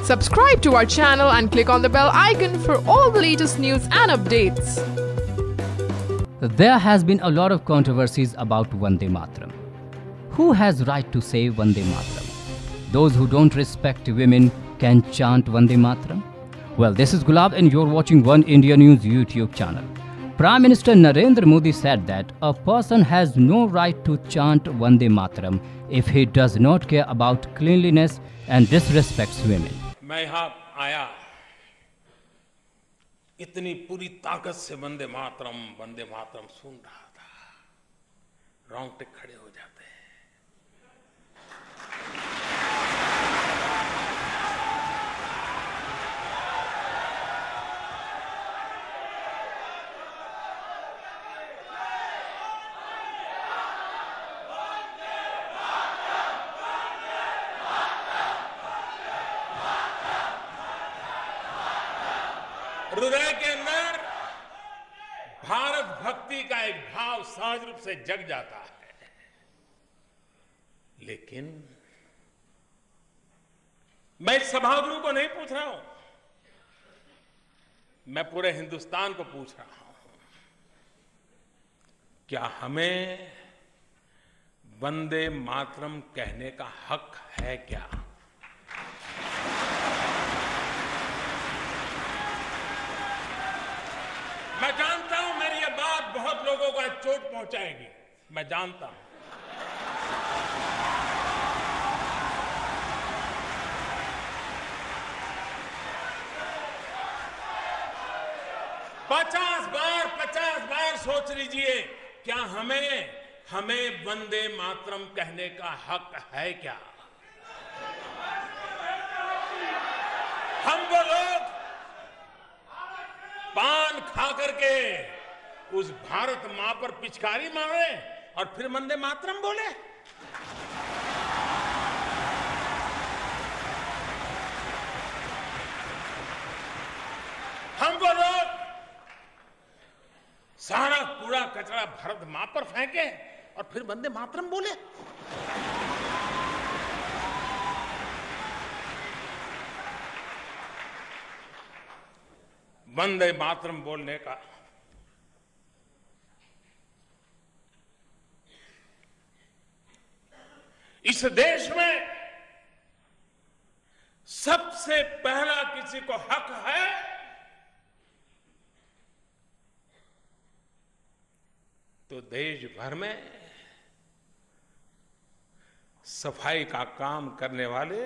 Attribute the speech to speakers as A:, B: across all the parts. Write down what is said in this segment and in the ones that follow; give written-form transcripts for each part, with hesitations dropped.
A: Subscribe to our channel and click on the bell icon for all the latest news and updates.
B: There has been a lot of controversies about Vande Mataram. Who has right to say Vande Mataram? Those who don't respect women can chant Vande Mataram? Well, this is Gulab and you're watching One India News YouTube channel. Prime Minister Narendra Modi said that a person has no right to chant Vande Mataram if he does not care about cleanliness and disrespects women.
C: मैं यहाँ आया इतनी पूरी ताकत से वंदे मातरम सुन रहा था, रोंगटे खड़े हो जाते हैं। हृदय के अंदर भारत भक्ति का एक भाव सहज रूप से जग जाता है। लेकिन मैं सभागृह को नहीं पूछ रहा हूं, मैं पूरे हिंदुस्तान को पूछ रहा हूं, क्या हमें वंदे मातरम कहने का हक है क्या? मैं जानता हूं मेरी ये बात बहुत लोगों को चोट पहुंचाएगी, मैं जानता हूं। पचास बार सोच लीजिए, क्या हमें वंदे मातरम कहने का हक है क्या? हम वो लोग पान खा करके उस भारत मां पर पिचकारी मारे और फिर वंदे मातरम बोले? हम वो लोग सारा कूड़ा कचरा भारत मां पर फेंके और फिर वंदे मातरम बोले? वंदे मातरम बोलने का इस देश में सबसे पहला किसी को हक है तो देश भर में सफाई का काम करने वाले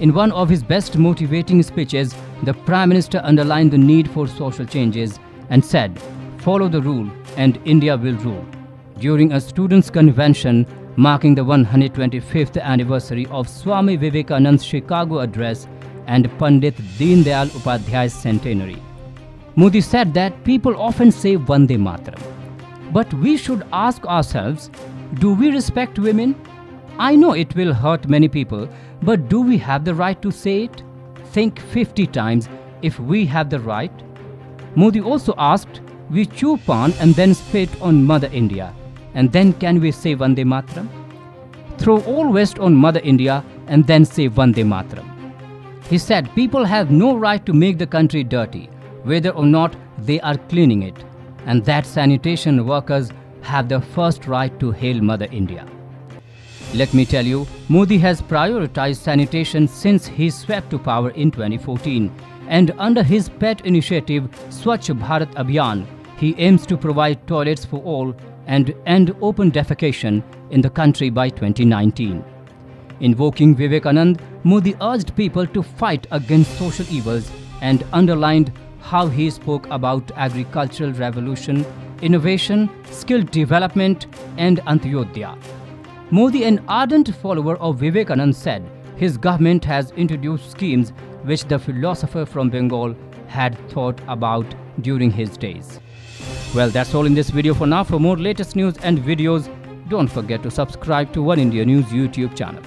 B: In one of his best motivating speeches, the Prime Minister underlined the need for social changes and said, "Follow the rule and India will rule." During a students' convention marking the 125th anniversary of Swami Vivekananda's Chicago address and Pandit Deen Dayal Upadhyay's centenary, Modi said that people often say Vande Mataram. But we should ask ourselves, do we respect women? I know it will hurt many people, but do we have the right to say it? Think 50 times if we have the right. Modi also asked, we chew pan and then spit on Mother India, and then can we say Vande Mataram? Throw all waste on Mother India and then say Vande Mataram. He said people have no right to make the country dirty, whether or not they are cleaning it, and that sanitation workers have the first right to hail Mother India. Let me tell you, Modi has prioritized sanitation since he swept to power in 2014, and under his pet initiative Swachh Bharat Abhiyan, he aims to provide toilets for all and end open defecation in the country by 2019. Invoking Vivekananda, Modi urged people to fight against social evils and underlined how he spoke about agricultural revolution, innovation, skill development and Antyodaya. Modi, an ardent follower of Vivekananda, said his government has introduced schemes which the philosopher from Bengal had thought about during his days. Well, that's all in this video for now. For more latest news and videos, don't forget to subscribe to One India News YouTube channel.